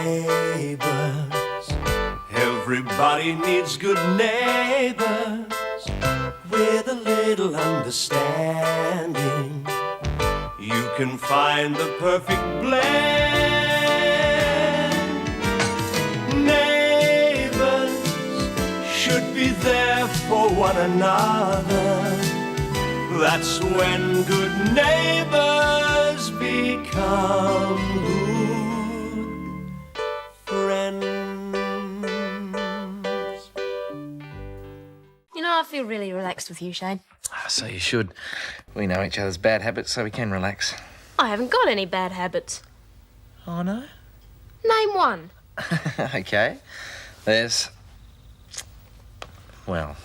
Neighbours, everybody needs good neighbours with a little understanding. You can find the perfect blend. Neighbours should be there for one another. That's when good neighbours become good friends. You know, I feel really relaxed with you, Shane. So you should. We know each other's bad habits, so we can relax. I haven't got any bad habits. Oh, no? Name one. OK. There's... Well,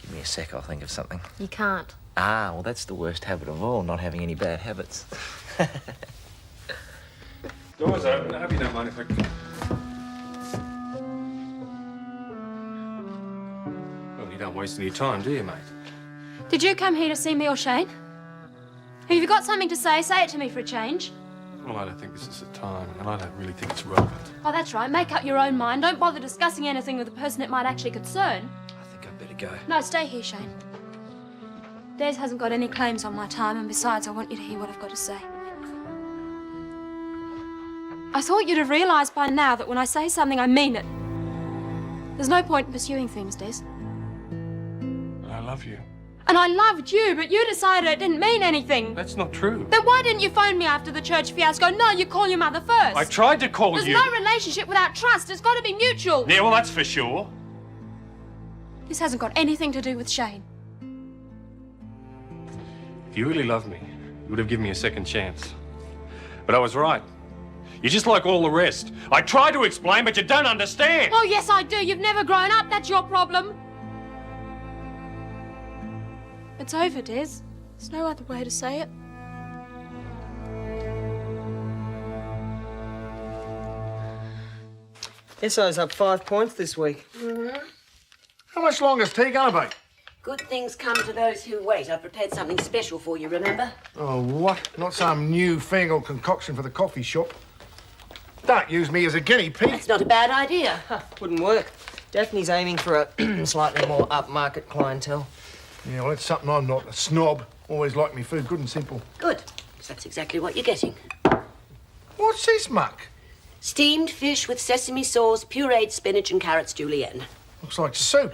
give me a sec, I'll think of something. You can't. Ah, well, that's the worst habit of all, not having any bad habits. Door's open. I hope you don't mind if I... Well, you don't waste any time, do you, mate? Did you come here to see me or Shane? Have you got something to say? Say it to me for a change. Well, I don't think this is the time, and I don't really think it's relevant. Oh, that's right. Make up your own mind. Don't bother discussing anything with the person it might actually concern. I think I'd better go. No, stay here, Shane. Des hasn't got any claims on my time, and besides, I want you to hear what I've got to say. I thought you'd have realised by now that when I say something, I mean it. There's no point in pursuing things, Des. I love you. And I loved you, but you decided it didn't mean anything. That's not true. Then why didn't you phone me after the church fiasco? No, you call your mother first. I tried to call There's you. no relationship without trust. It's got to be mutual. Yeah, well, that's for sure. This hasn't got anything to do with Shane. If you really loved me, you would have given me a second chance. But I was right. You're just like all the rest. I try to explain, but you don't understand. Oh, yes, I do. You've never grown up. That's your problem. It's over, Des. There's no other way to say it. SO's up 5 points this week. How much longer is tea going to be? Good things come to those who wait. I've prepared something special for you, remember? Oh, what? Not some new-fangled concoction for the coffee shop. Don't use me as a guinea pig. It's not a bad idea. Wouldn't work. Daphne's aiming for a slightly more upmarket clientele. Yeah, well, that's something I'm not. A snob. Always like me food good and simple. Good, 'cause that's exactly what you're getting. What's this muck? Steamed fish with sesame sauce, pureed spinach and carrots julienne. Looks like soup.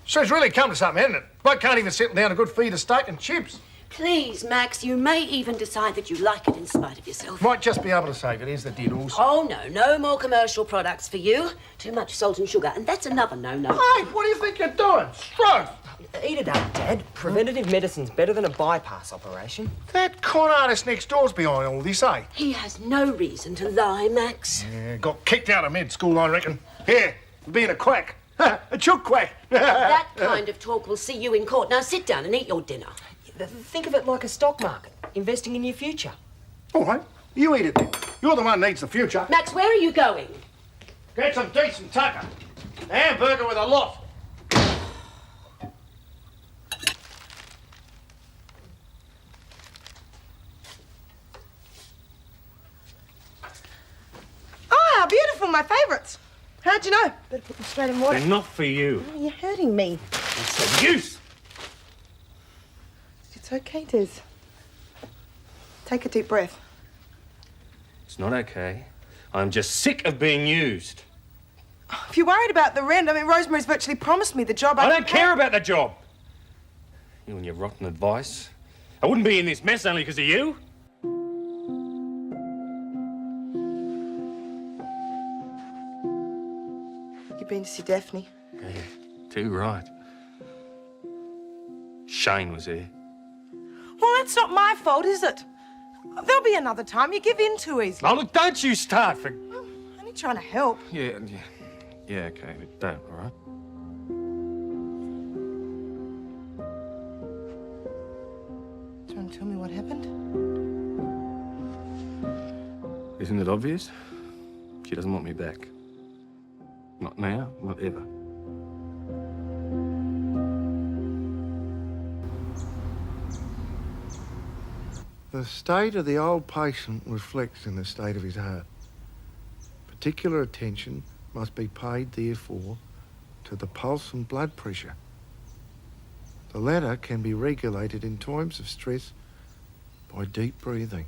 So it's really come to something, hasn't it? Bloke can't even settle down a good feed of steak and chips. Please, Max, you may even decide that you like it in spite of yourself. Might just be able to save it. Here's the diddles. Oh, no. No more commercial products for you. Too much salt and sugar, and that's another no-no. Hey, what do you think you're doing? Stroke! Eat it up, Dad. Preventative medicine's better than a bypass operation. That con artist next door's behind all this, eh? He has no reason to lie, Max. Yeah, got kicked out of med school, I reckon. Here, for being a quack. A chook quack. That kind of talk will see you in court. Now sit down and eat your dinner. Think of it like a stock market, investing in your future. All right, you eat it then. You're the one who needs the future. Max, where are you going? Get some decent tucker. A hamburger with a lot. Oh, how beautiful, my favourites. How'd you know? Better put them straight in water. They're not for you. Oh, you're hurting me. What's the use? It's okay, Des. Take a deep breath. It's not okay. I'm just sick of being used. If you're worried about the rent, I mean, Rosemary's virtually promised me the job. I don't care about the job. You and your rotten advice. I wouldn't be in this mess only because of you. You've been to see Daphne. Yeah, too right. Shane was there. Well, that's not my fault, is it? There'll be another time. You give in too easily. Oh, look, don't you start for... Only trying to help. Yeah, okay, but don't, all right? Do you want to tell me what happened? Isn't it obvious? She doesn't want me back. Not now, not ever. The state of the old patient reflects in the state of his heart. Particular attention must be paid, therefore, to the pulse and blood pressure. The latter can be regulated in times of stress by deep breathing.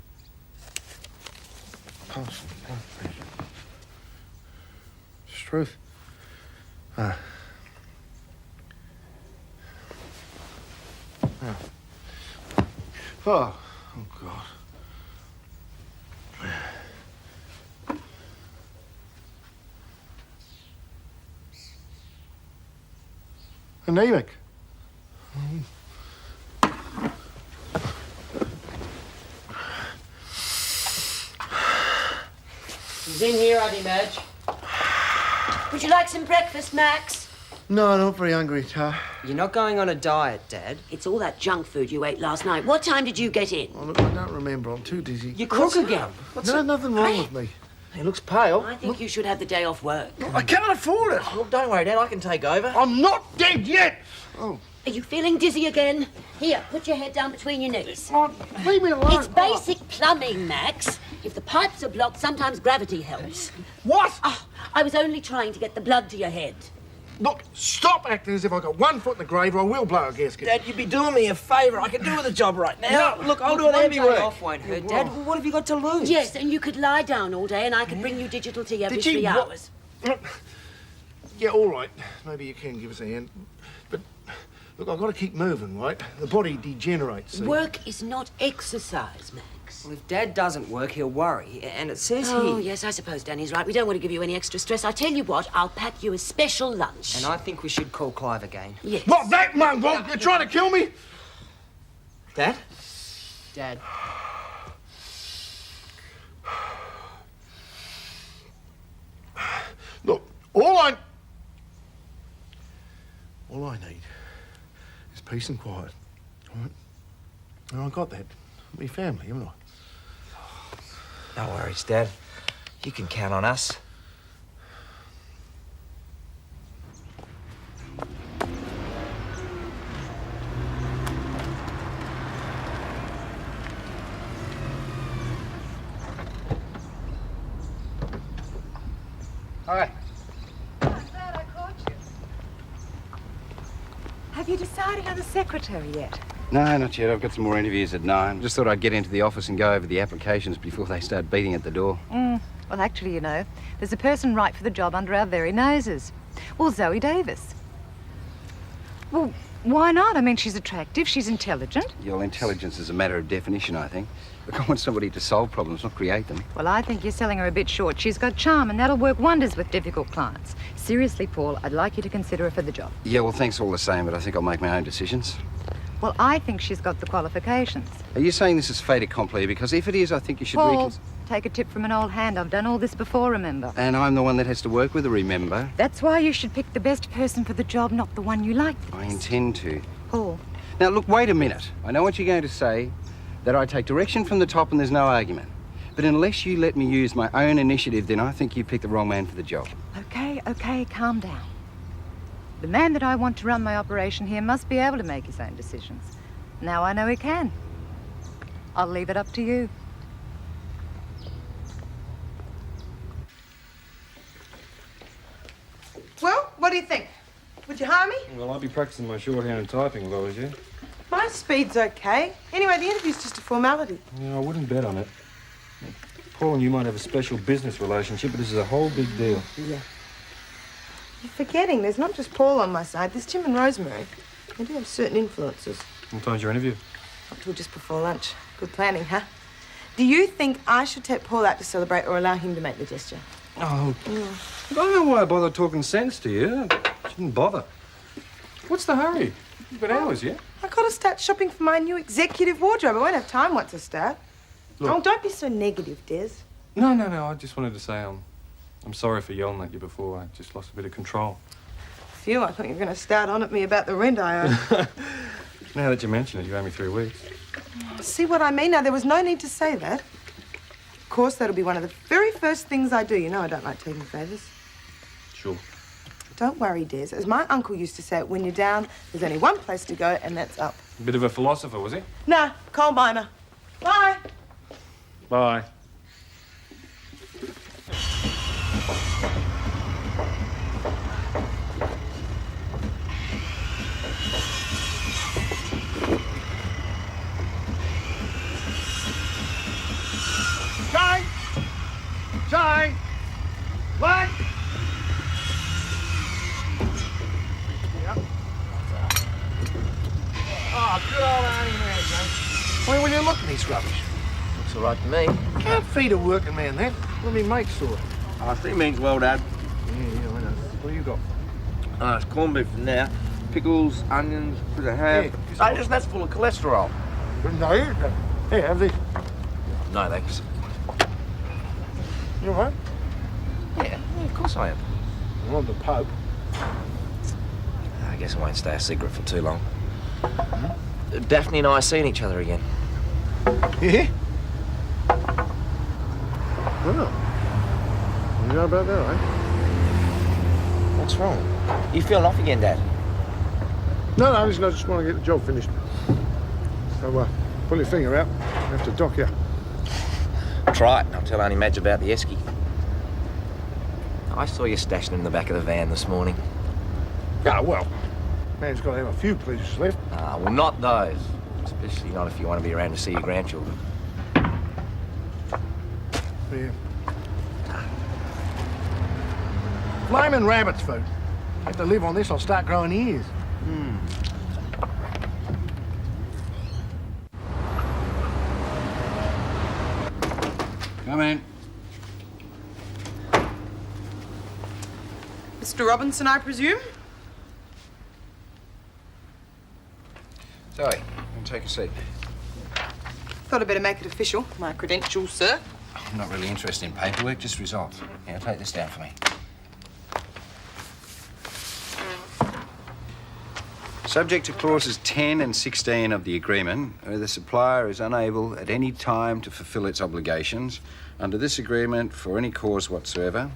Pulse and blood pressure. It's truth. Ah. Oh, God. Anemic. He's in here, I'd imagine. Would you like some breakfast, Max? No, not very hungry, Tar. You're not going on a diet, Dad. It's all that junk food you ate last night. What time did you get in? Oh, look, I don't remember. I'm too dizzy. You cook again. Nothing wrong with me. He looks pale. I think you should have the day off work. I can't afford it. Look, don't worry, Dad. I can take over. I'm not dead yet. Oh, Are you feeling dizzy again? Here, put your head down between your knees. leave me alone. It's basic plumbing, Max. If the pipes are blocked, sometimes gravity helps. What? Oh, I was only trying to get the blood to your head. Look, stop acting as if I've got one foot in the grave or I will blow a gasket. Dad, you'd be doing me a favour. I can do with a job right now. No, look, I'll do one heavy day work. off Won't hurt, Dad. Well, what have you got to lose? Yes, and you could lie down all day and I could bring you digital tea every 3 hours. Yeah, all right. Maybe you can give us a hand. But, look, I've got to keep moving, right? The body degenerates. See? Work is not exercise, Max. Well, if Dad doesn't work, he'll worry. And it says Oh, here... yes, I suppose Danny's right. We don't want to give you any extra stress. I tell you what, I'll pack you a special lunch. And I think we should call Clive again. Yes. What, that mongrel? You're trying to kill me? Dad? Dad. Look, all I need is peace and quiet, all right? And I got that. Me family, haven't I? No worries, Dad. You can count on us. Hi. Have you decided on the secretary yet? No, not yet. I've got some more interviews at 9. Just thought I'd get into the office and go over the applications before they start beating at the door. Well, actually, you know, there's a person right for the job under our very noses. Well, Zoe Davis. Well, why not? I mean, she's attractive, she's intelligent. Your intelligence is a matter of definition, I think. Look, I want somebody to solve problems, not create them. Well, I think you're selling her a bit short. She's got charm, and that'll work wonders with difficult clients. Seriously, Paul, I'd like you to consider her for the job. Yeah, well, thanks all the same, but I think I'll make my own decisions. Well, I think she's got the qualifications. Are you saying this is fait accompli? Because if it is, I think you should Paul, take a tip from an old hand. I've done all this before, remember? And I'm the one that has to work with her, remember? That's why you should pick the best person for the job, not the one you like the I best. intend to. Paul. Now, look, wait a minute. I know what you're going to say, that I take direction from the top and there's no argument. But unless you let me use my own initiative, then I think you picked the wrong man for the job. Okay, calm down. The man that I want to run my operation here must be able to make his own decisions. Now I know he can. I'll leave it up to you. Well, what do you think? Would you hire me? Well, I'd be practicing my shorthand and typing if I was you. My speed's okay. Anyway, the interview's just a formality. Yeah, I wouldn't bet on it. Paul and you might have a special business relationship, but this is a whole big deal. Yeah. You're forgetting there's not just Paul on my side. There's Tim and Rosemary. They do have certain influences. What time's your interview? Up till just before lunch. Good planning, huh? Do you think I should take Paul out to celebrate or allow him to make the gesture? Oh, I don't know why I bothered talking sense to you. Shouldn't bother. What's the hurry? You've got hours, yeah? I gotta start shopping for my new executive wardrobe. I won't have time once I start. Look. Oh, don't be so negative, Des. No. I just wanted to say I'm sorry for yelling at you before. I just lost a bit of control. Phew, I thought you were going to start on at me about the rent I owe. Now that you mention it, you owe me 3 weeks. See what I mean? Now, there was no need to say that. Of course, that'll be one of the very first things I do. You know I don't like taking favours. Sure. Don't worry, Des. As my uncle used to say, when you're down, there's only one place to go, and that's up. A bit of a philosopher, was he? Nah, coal miner. Bye. Bye. Shine! What? Yep. Oh, good old Annie man, Joe. When will you look at this rubbish? Looks all right to me. Can't feed a working man that. Let me make sure. Oh, 3 means well, Dad. Yeah, I know. What do you got? It's corned beef in there. Pickles, onions, bit of ham. Yeah, That's full of cholesterol. No, here, have this. No, thanks. You all right? Yeah, of course I am. I want the Pope. I guess I won't stay a secret for too long. Daphne and I are seeing each other again. Yeah? Well, you know about that, eh? What's wrong? You feeling off again, Dad? No, listen, I just want to get the job finished. So, pull your finger out. I have to dock you. Try it. I'll tell Auntie Madge about the esky. I saw you stashing in the back of the van this morning. Yeah, well, man's got to have a few pleasures left. Well, not those. Especially not if you want to be around to see your grandchildren. Yeah. Flaming rabbit's food. Have to live on this, I'll start growing ears. Come in. Mr. Robinson, I presume? Zoe, take a seat. Thought I'd better make it official. My credentials, sir. I'm not really interested in paperwork, just results. Here, take this down for me. Subject to clauses 10 and 16 of the agreement, where the supplier is unable at any time to fulfil its obligations under this agreement for any cause whatsoever,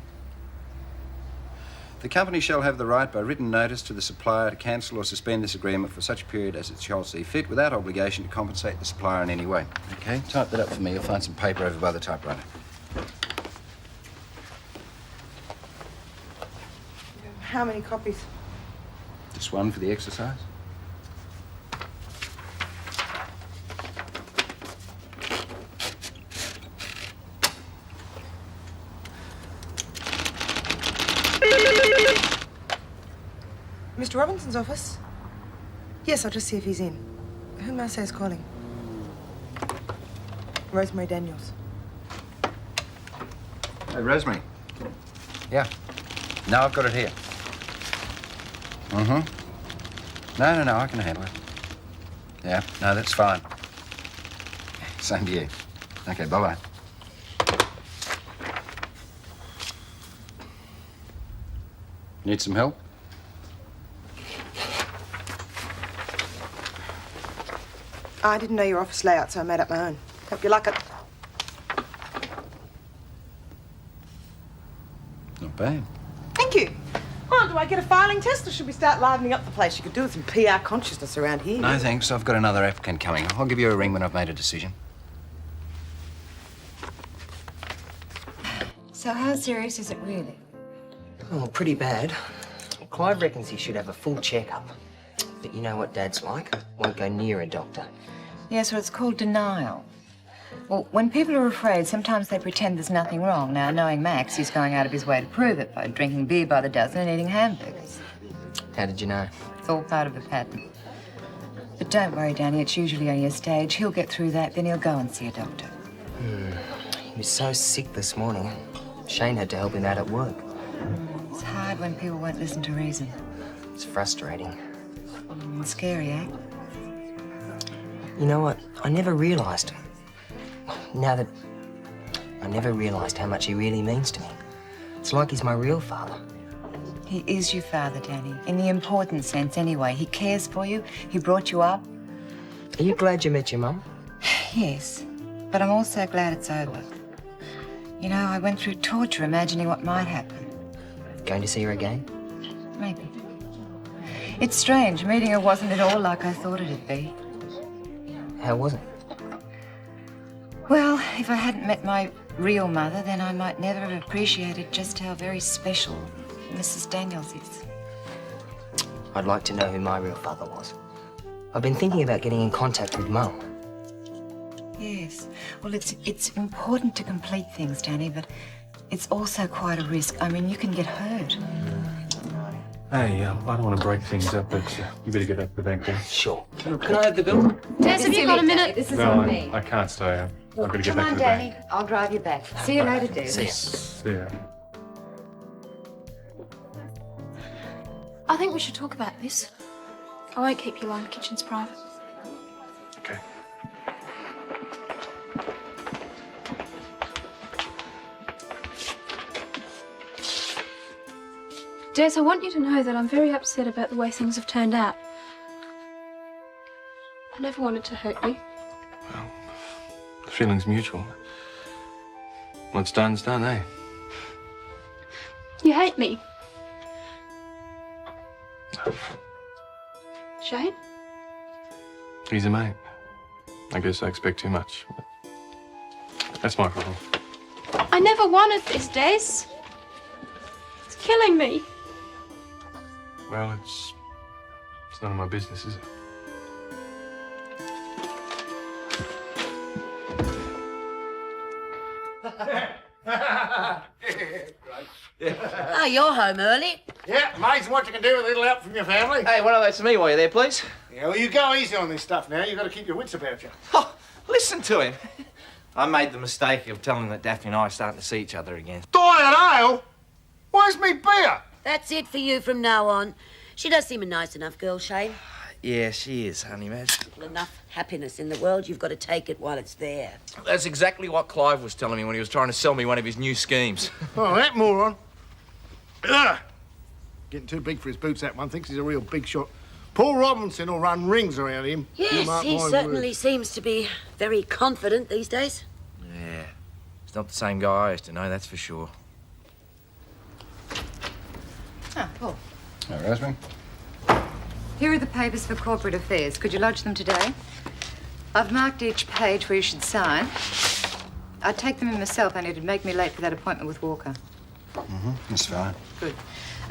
the company shall have the right by written notice to the supplier to cancel or suspend this agreement for such period as it shall see fit without obligation to compensate the supplier in any way. Okay, type that up for me. You'll find some paper over by the typewriter. How many copies? Just one for the exercise. Mr. Robinson's office? Yes, I'll just see if he's in. Who may I say is calling? Rosemary Daniels. Hey, Rosemary. Yeah. No, I've got it here. No, I can handle it. Yeah, no, that's fine. Same to you. Okay, bye-bye. Need some help? I didn't know your office layout, so I made up my own. Hope you like it. Not bad. Thank you. Oh, do I get a filing test, or should we start livening up the place? You could do with some PR consciousness around here. No, thanks. I've got another applicant coming. I'll give you a ring when I've made a decision. So how serious is it really? Oh, pretty bad. Clive reckons he should have a full checkup. But you know what Dad's like. Won't go near a doctor. Yes, well, it's called denial. Well, when people are afraid, sometimes they pretend there's nothing wrong. Now, knowing Max, he's going out of his way to prove it by drinking beer by the dozen and eating hamburgers. How did you know? It's all part of the pattern. But don't worry, Danny, it's usually only a stage. He'll get through that, then he'll go and see a doctor. He was so sick this morning. Shane had to help him out at work. It's hard when people won't listen to reason. It's frustrating. It's scary, eh? You know what? I never realised how much he really means to me. It's like he's my real father. He is your father, Danny. In the important sense, anyway. He cares for you. He brought you up. Are you glad you met your mum? Yes, but I'm also glad it's over. You know, I went through torture imagining what might happen. Going to see her again? Maybe. It's strange. Meeting her wasn't at all like I thought it'd be. How was it? Well, if I hadn't met my real mother, then I might never have appreciated just how very special Mrs. Daniels is. I'd like to know who my real father was. I've been thinking about getting in contact with Mum. Yes. Well, it's important to complete things, Danny, but it's also quite a risk. I mean, you can get hurt. Hey, I don't want to break things up, but you better get up to the bank there. Sure. Can I have the bill? Des, have you got a minute? This is No, on me. I can't stay. I've got to get Come back on, to the Danny. bank. I'll drive you back. See you later, Des. See ya. Yeah. I think we should talk about this. I won't keep you long. The kitchen's private. Okay. Des, I want you to know that I'm very upset about the way things have turned out. I never wanted to hurt you. Well, the feeling's mutual. What's done's done, eh? You hate me. Shane? He's a mate. I guess I expect too much. That's my problem. I never wanted this, Des. It's killing me. Well, it's none of my business, is it? Oh, you're home early. Yeah, amazing what you can do with a little help from your family. Hey, one of those to me while you're there, please. Yeah, well, you go easy on this stuff now. You've got to keep your wits about you. Oh, listen to him. I made the mistake of telling him that Daphne and I are starting to see each other again. Diet ale? Where's me beer? That's it for you from now on. She does seem a nice enough girl, Shane. Yeah, she is, honey, man. Enough happiness in the world, you've got to take it while it's there. That's exactly what Clive was telling me when he was trying to sell me one of his new schemes. Oh, that moron. Ugh. Getting too big for his boots, that one. Thinks he's a real big shot. Paul Robinson will run rings around him. You Yes, mark he my certainly words. seems to be very confident these days. Yeah, he's not the same guy I used to know, that's for sure. Ah, Paul. Hi, Rosemary. Here are the papers for corporate affairs. Could you lodge them today? I've marked each page where you should sign. I'd take them in myself, and it'd make me late for that appointment with Walker. That's fine. Good.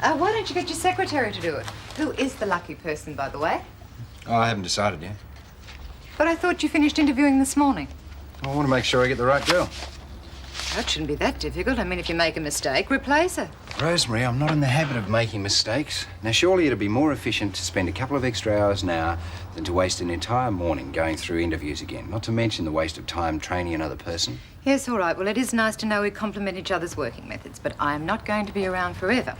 Why don't you get your secretary to do it? Who is the lucky person, by the way? Oh, I haven't decided yet. But I thought you finished interviewing this morning. I want to make sure I get the right girl. That shouldn't be that difficult. I mean, if you make a mistake, replace her. Rosemary, I'm not in the habit of making mistakes. Now, surely it'd be more efficient to spend a couple of extra hours now than to waste an entire morning going through interviews again, not to mention the waste of time training another person. Yes, all right. Well, it is nice to know we complement each other's working methods, but I'm not going to be around forever.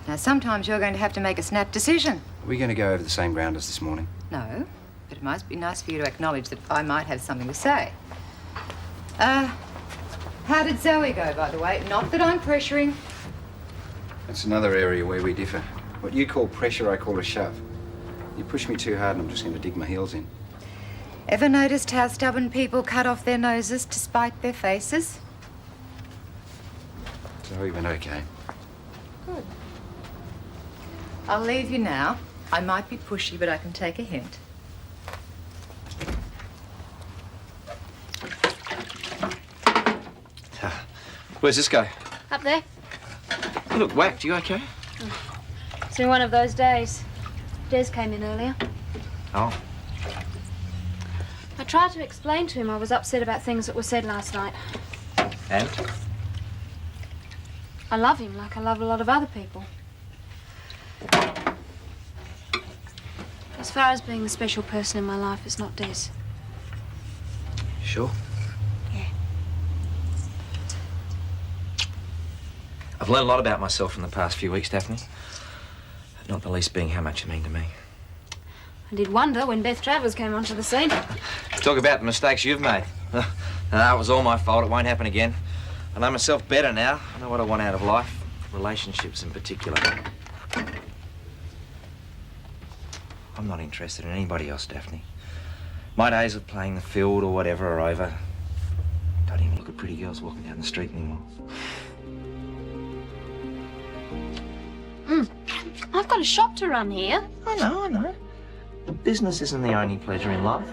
Now, sometimes you're going to have to make a snap decision. Are we going to go over the same ground as this morning? No, but it might be nice for you to acknowledge that I might have something to say. How did Zoe go, by the way? Not that I'm pressuring. That's another area where we differ. What you call pressure, I call a shove. You push me too hard and I'm just going to dig my heels in. Ever noticed how stubborn people cut off their noses to spite their faces? Zoe went okay. Good. I'll leave you now. I might be pushy, but I can take a hint. Where's this guy? Up there. You look whacked. You okay? It's been one of those days. Des came in earlier. Oh. I tried to explain to him I was upset about things that were said last night. And? I love him like I love a lot of other people. As far as being the special person in my life, it's not Des. Sure? Yeah. I've learned a lot about myself in the past few weeks, Daphne. Not the least being how much you mean to me. I did wonder when Beth Travers came onto the scene. Talk about the mistakes you've made. It was all my fault. It won't happen again. I know myself better now. I know what I want out of life. Relationships in particular. I'm not interested in anybody else, Daphne. My days of playing the field or whatever are over. Don't even look at pretty girls walking down the street anymore. I've got a shop to run here. I know. Business isn't the only pleasure in life.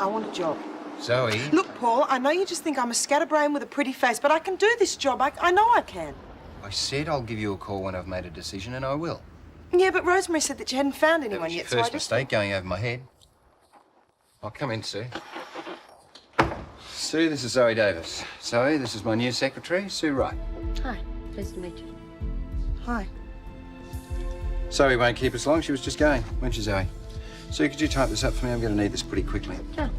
I want a job. Zoe. Look, Paul, I know you just think I'm a scatterbrain with a pretty face, but I can do this job. I know I can. I said I'll give you a call when I've made a decision, and I will. Yeah, but Rosemary said that you hadn't found That anyone was your yet, so I first just... mistake going over my head. I'll come in, Sue. Sue, this is Zoe Davis. Zoe, this is my new secretary, Sue Wright. Hi, pleased to meet you. Hi. Zoe won't keep us long. She was just going. Won't you, Zoe? Sue, could you type this up for me? I'm going to need this pretty quickly. Sure.